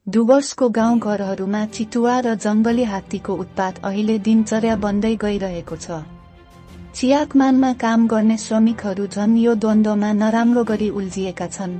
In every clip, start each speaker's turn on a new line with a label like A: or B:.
A: डुवर्सको गाउँघरहरूमा चितुवा र जङ्गली हात्तीको उत्पात अहिले दिनचर्या बन्दै गइरहेको छ। चियाकमानमा काम गर्ने श्रमिकहरू झन् यो द्वन्द्वमा नराम्रो गरी उल्झिएका छन्।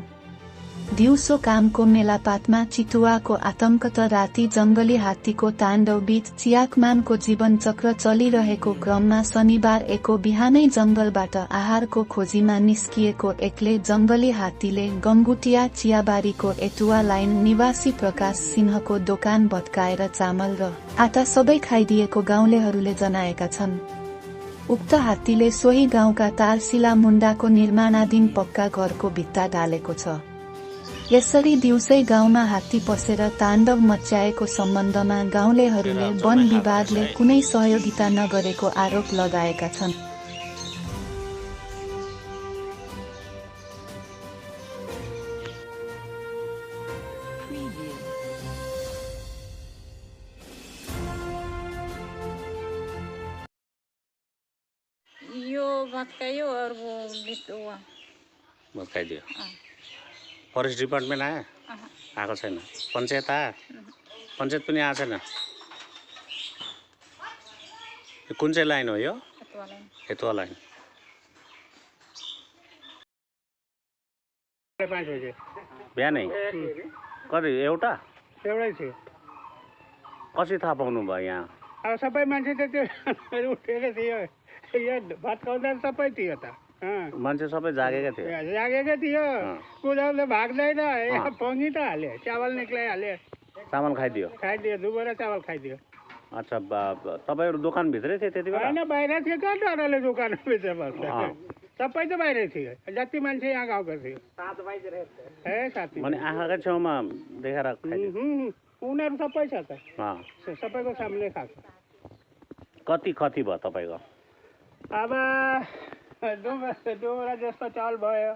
A: दिउँसो कामको मेलापातमा चितुवाको आतंक त राति जङ्गली हात्तीको ताण्डवबीच चियाकमानको जीवनचक्र चलिरहेको क्रममा शनिबार एको बिहानै जङ्गलबाट आहारको खोजीमा निस्किएको एक्लै जङ्गली हात्तीले गङ्गुटिया चियाबारीको एटुवा लाइन निवासी प्रकाश सिंहको दोकान भत्काएर चामल र आटा सबै खाइदिएको गाउँलेहरूले जनाएका छन्। उक्त हात्तीले सोही गाउँका तारसिला मुण्डाको निर्माणाधीन पक्का घरको भित्ता ढालेको छ। यसरी दिउँसै गाउँमा हात्ती पसेर ताण्डव मच्याएको सम्बन्धमा गाउँलेहरूले वन विभागले कुनै सहयोगिता नगरेको आरोप लगाएका छन्।
B: यो भत्कायो और वो
C: भत्काइदियो। फरेस्ट डिपार्टमेन्ट आयो? आएको छैन। पञ्चायत आयो? पञ्चायत पनि आएको छैन। कुन चाहिँ लाइन हो यो? हेतुवा लाइन। बिहानै कति एउटै थियो? कसरी थाहा पाउनु भयो यहाँ?
D: अब सबै मान्छे त त्यो उठेको थियो, यो भत्काउँदा सबै थियो त।
C: मान्छे सबै जागेकै
D: थियो। कुदाउँदा भाग्दैन, पङ्गी त हाल्यो, चामल निक्लाइहाल्यो।
C: चामल खाइदियो?
D: दुबरा चामल खाइदियो।
C: अच्छा, तपाईँहरू दोकानभित्रै थियो त्यति बेला?
D: होइन, बाहिर थियो। कहाँ डरले दोकानभित्र बस्छ? सबै त बाहिरै थियो, जति मान्छे यहाँ गाउँको थियो। साथी
C: भने आँखाकै छेउमा देखाएर खाइदियो?
D: उनीहरू सबै छ त, सबैको सामने खाएको।
C: कति खती भयो तपाईँको?
D: अब दुबरा जस्तो चामल भयो।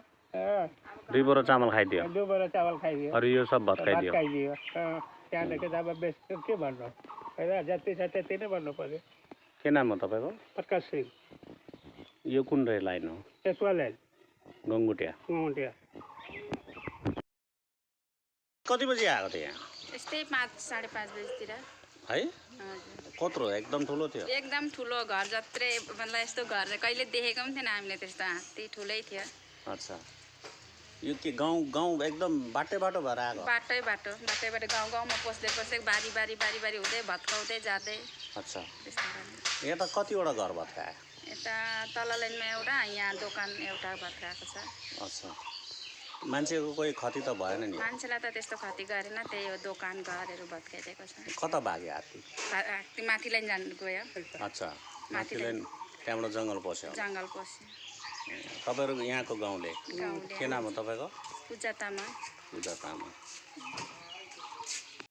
C: 2 बोरा चामल खाइदियो?
D: 2 बोरा चामल खाइदियो।
C: अरू यो सब भत्काइदियो?
D: त्यहाँदेखि त अब बेसी के भन्नु, जति छ त्यति नै भन्नु पर्यो।
C: के नाम हो तपाईँको?
D: प्रकाश सिंह।
C: यो कुन रेल लाइन हो?
D: एटुवा लाइन,
C: गङ्गुटिया। कति बजी आएको थियो यहाँ?
B: यस्तै 5 साढे 5 बजीतिर
C: है। कत्रो एकदम ठुलो थियो?
B: एकदम ठुलो घर जत्रै, मतलब यस्तो घर कहिले देखेको पनि थिएन हामीले। त्यस्तो हात्ती ठुलै थियो।
C: अच्छा, यो के गाउँ एकदम बाटो भएर आएको?
B: बाटै बाटो गाउँमा पस्दै बारी हुँदै भत्काउँदै जाँदै।
C: अच्छा,
B: त्यस्तो
C: यहाँ त कतिवटा घर भत्कायो?
B: यता तल लाइनमा एउटा, यहाँ दोकान एउटा भत्काएको छ।
C: अच्छा, मान्छेको कोही क्षति त भएन नि?
B: मान्छेलाई त त्यस्तो क्षति गरेन, त्यही हो दोकान घरहरू भत्काइदिएको छ।
C: कता भाग्यो हात्ती?
B: हात्ती माथि लाइन जानु गयो।
C: अच्छा, माथि लाइन, त्यहाँबाट जङ्गल पस्यो?
B: जङ्गल पस्यो।
C: तपाईँहरू यहाँको गाउँले के नाम हो तपाईँको?
B: पूजा तामाङ।